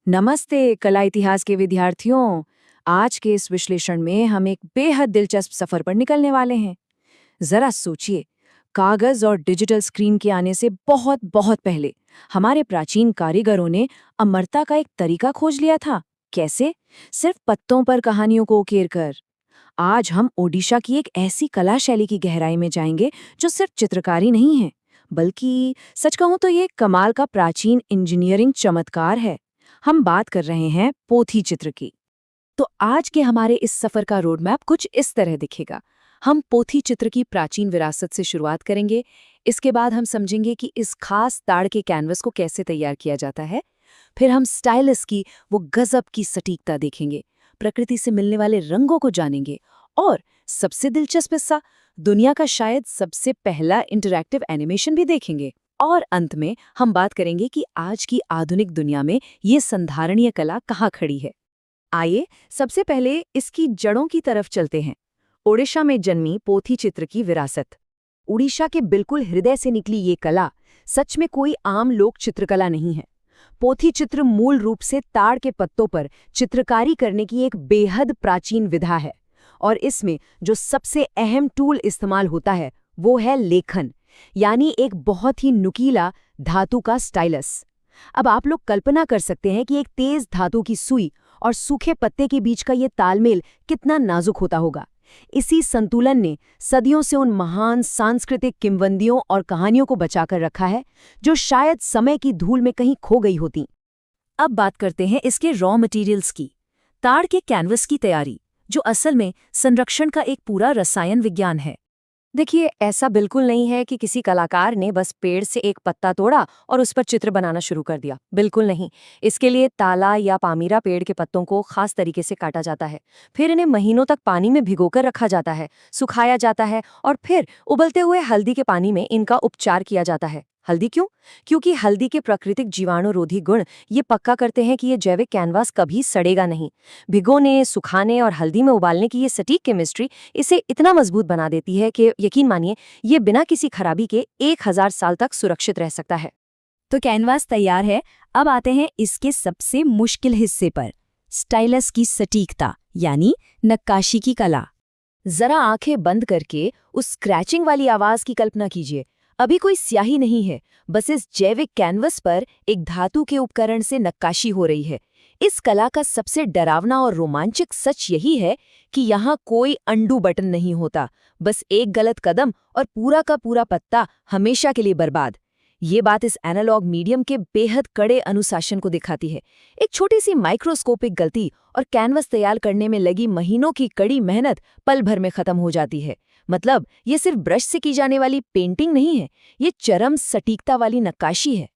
नमस्ते कला इतिहास के विद्यार्थियों। आज के इस विश्लेषण में हम एक बेहद दिलचस्प सफर पर निकलने वाले हैं। जरा सोचिए, कागज और डिजिटल स्क्रीन के आने से बहुत बहुत पहले हमारे प्राचीन कारीगरों ने अमरता का एक तरीका खोज लिया था। कैसे? सिर्फ पत्तों पर कहानियों को उकेर कर। आज हम ओडिशा की एक ऐसी कला शैली की गहराई में जाएंगे जो सिर्फ चित्रकारी नहीं है, बल्कि सच कहूं तो ये कमाल का प्राचीन इंजीनियरिंग चमत्कार है। हम बात कर रहे हैं पोथी चित्र की। तो आज के हमारे इस सफर का रोड मैप कुछ इस तरह दिखेगा। हम पोथी चित्र की प्राचीन विरासत से शुरुआत करेंगे। इसके बाद हम समझेंगे कि इस खास ताड़ के कैनवस को कैसे तैयार किया जाता है। फिर हम स्टाइलिस की वो गजब की सटीकता देखेंगे, प्रकृति से मिलने वाले रंगों को जानेंगे और सबसे दिलचस्प हिस्सा, दुनिया का शायद सबसे पहला इंटरैक्टिव एनिमेशन भी देखेंगे। और अंत में हम बात करेंगे कि आज की आधुनिक दुनिया में ये संधारणीय कला कहाँ खड़ी है। आइए सबसे पहले इसकी जड़ों की तरफ चलते हैं। ओडिशा में जन्मी पोथी चित्र की विरासत। उड़ीसा के बिल्कुल हृदय से निकली ये कला सच में कोई आम लोक चित्रकला नहीं है। पोथी चित्र मूल रूप से ताड़ के पत्तों पर चित्रकारी करने की एक बेहद प्राचीन विधा है और इसमें जो सबसे अहम टूल इस्तेमाल होता है वो है लेखन, यानी एक बहुत ही नुकीला धातु का स्टाइलस। अब आप लोग कल्पना कर सकते हैं कि एक तेज धातु की सुई और सूखे पत्ते के बीच का ये तालमेल कितना नाजुक होता होगा। इसी संतुलन ने सदियों से उन महान सांस्कृतिक किंवदंतियों और कहानियों को बचाकर रखा है जो शायद समय की धूल में कहीं खो गई होती। अब बात करते हैं इसके रॉ मटेरियल्स की। ताड़ के कैनवस की तैयारी, जो असल में संरक्षण का एक पूरा रसायन विज्ञान है। देखिए, ऐसा बिल्कुल नहीं है कि किसी कलाकार ने बस पेड़ से एक पत्ता तोड़ा और उस पर चित्र बनाना शुरू कर दिया। बिल्कुल नहीं। इसके लिए ताला या पामीरा पेड़ के पत्तों को खास तरीके से काटा जाता है। फिर इन्हें महीनों तक पानी में भिगोकर रखा जाता है, सुखाया जाता है और फिर उबलते हुए हल्दी के पानी में इनका उपचार किया जाता है। हल्दी क्यों? क्योंकि हल्दी के प्राकृतिक जीवाणुरोधी गुण ये पक्का करते हैं कि ये जैविक कैनवास कभी सड़ेगा नहीं। भिगोने, सुखाने और हल्दी में उबालने की ये सटीक केमिस्ट्री इसे इतना मजबूत बना देती है कि यकीन मानिए, ये बिना किसी खराबी के 1000 साल तक सुरक्षित रह सकता है। तो कैनवास तैयार है। अब आते हैं इसके सबसे मुश्किल हिस्से पर, स्टाइलस की सटीकता यानी नक्काशी की कला। जरा आंखें बंद करके उस स्क्रैचिंग वाली आवाज की कल्पना कीजिए। अभी कोई स्याही नहीं है, बस इस जैविक कैनवस पर एक धातु के उपकरण से नक्काशी हो रही है। इस कला का सबसे डरावना और रोमांचक सच यही है कि यहाँ कोई अंडू बटन नहीं होता। बस एक गलत कदम और पूरा का पूरा पत्ता हमेशा के लिए बर्बाद। ये बात इस एनालॉग मीडियम के बेहद कड़े अनुशासन को दिखाती है। एक छोटी सी माइक्रोस्कोपिक गलती और कैनवस तैयार करने में लगी महीनों की कड़ी मेहनत पल भर में खत्म हो जाती है। मतलब ये सिर्फ ब्रश से की जाने वाली पेंटिंग नहीं है, ये चरम सटीकता वाली नक्काशी है।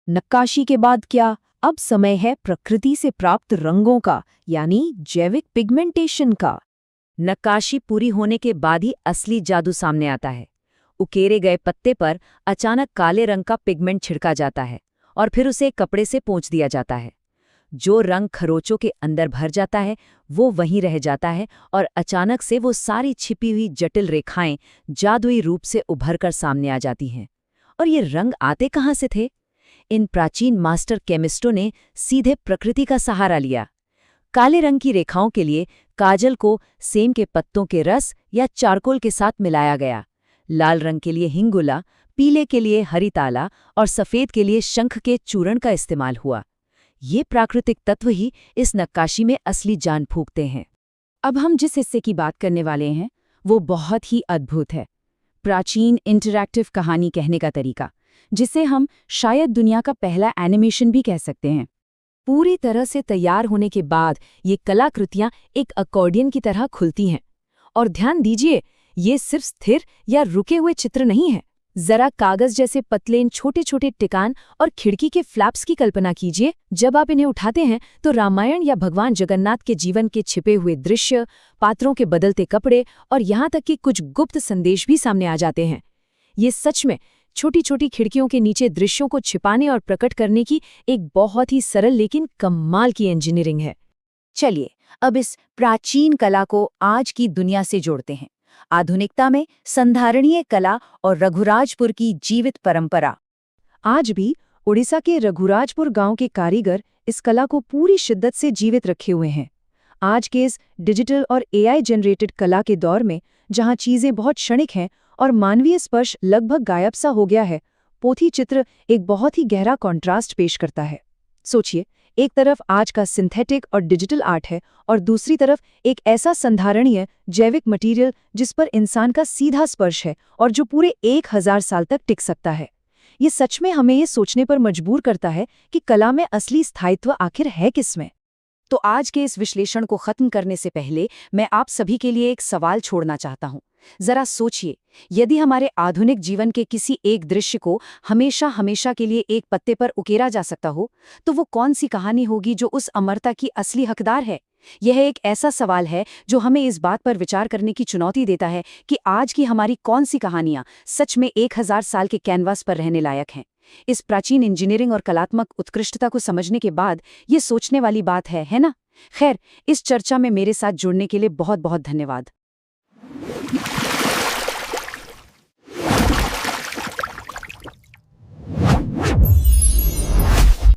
नक्काशी के बाद क्या? अब समय है प्रकृति से प्राप्त रंगों का, यानी जैविक पिगमेंटेशन का। नक्काशी पूरी होने के बाद ही असली जादू सामने आता है। उकेरे गए पत्ते पर अचानक काले रंग का पिगमेंट छिड़का जाता है और फिर उसे कपड़े से पोंछ दिया जाता है। जो रंग खरोचों के अंदर भर जाता है वो वहीं रह जाता है और अचानक से वो सारी छिपी हुई जटिल रेखाएं जादुई रूप से उभर कर सामने आ जाती हैं। और ये रंग आते कहाँ से थे? इन प्राचीन मास्टर केमिस्टों ने सीधे प्रकृति का सहारा लिया। काले रंग की रेखाओं के लिए काजल को सेम के पत्तों के रस या चारकोल के साथ मिलाया गया, लाल रंग के लिए हिंगुला, पीले के लिए हरिताला और सफेद के लिए शंख के चूर्ण का इस्तेमाल हुआ। ये प्राकृतिक तत्व ही इस नक्काशी में असली जान फूंकते हैं। अब हम जिस हिस्से की बात करने वाले हैं वो बहुत ही अद्भुत है। प्राचीन इंटरैक्टिव कहानी कहने का तरीका, जिसे हम शायद दुनिया का पहला एनिमेशन भी कह सकते हैं। पूरी तरह से तैयार होने के बाद ये कलाकृतियां एक अकॉर्डियन की तरह खुलती हैं। और ध्यान दीजिए, ये सिर्फ स्थिर या रुके हुए चित्र नहीं है। जरा कागज जैसे पतले इन छोटे छोटे टिकान और खिड़की के फ्लैप्स की कल्पना कीजिए। जब आप इन्हें उठाते हैं तो रामायण या भगवान जगन्नाथ के जीवन के छिपे हुए दृश्य, पात्रों के बदलते कपड़े और यहाँ तक कि कुछ गुप्त संदेश भी सामने आ जाते हैं। ये सच में छोटी छोटी खिड़कियों के नीचे दृश्यों को छिपाने और प्रकट करने की एक बहुत ही सरल लेकिन कमाल की इंजीनियरिंग है। चलिए अब इस प्राचीन कला को आज की दुनिया से जोड़ते हैं, आधुनिकता में संधारणीय कला और रघुराजपुर की जीवित परंपरा। आज भी ओडिशा के रघुराजपुर गांव के कारीगर इस कला को पूरी शिद्दत से जीवित रखे हुए हैं। आज के इस डिजिटल और एआई जनरेटेड कला के दौर में, जहां चीजें बहुत क्षणिक हैं और मानवीय स्पर्श लगभग गायब सा हो गया है, पोथी चित्र एक बहुत ही गहरा कॉन्ट्रास्ट पेश करता है। सोचिए, एक तरफ आज का सिंथेटिक और डिजिटल आर्ट है और दूसरी तरफ एक ऐसा संधारणीय जैविक मटेरियल जिस पर इंसान का सीधा स्पर्श है और जो पूरे 1000 साल तक टिक सकता है। ये सच में हमें ये सोचने पर मजबूर करता है कि कला में असली स्थायित्व आखिर है किसमें। तो आज के इस विश्लेषण को खत्म करने से पहले मैं आप सभी के लिए एक सवाल छोड़ना चाहता हूँ। जरा सोचिए, यदि हमारे आधुनिक जीवन के किसी एक दृश्य को हमेशा हमेशा के लिए एक पत्ते पर उकेरा जा सकता हो, तो वो कौन सी कहानी होगी जो उस अमरता की असली हकदार है? यह एक ऐसा सवाल है जो हमें इस बात पर विचार करने की चुनौती देता है कि आज की हमारी कौन सी कहानियां सच में 1000 साल के कैनवास पर रहने लायक हैं। इस प्राचीन इंजीनियरिंग और कलात्मक उत्कृष्टता को समझने के बाद ये सोचने वाली बात है ना? खैर, इस चर्चा में मेरे साथ जुड़ने के लिए बहुत बहुत धन्यवाद।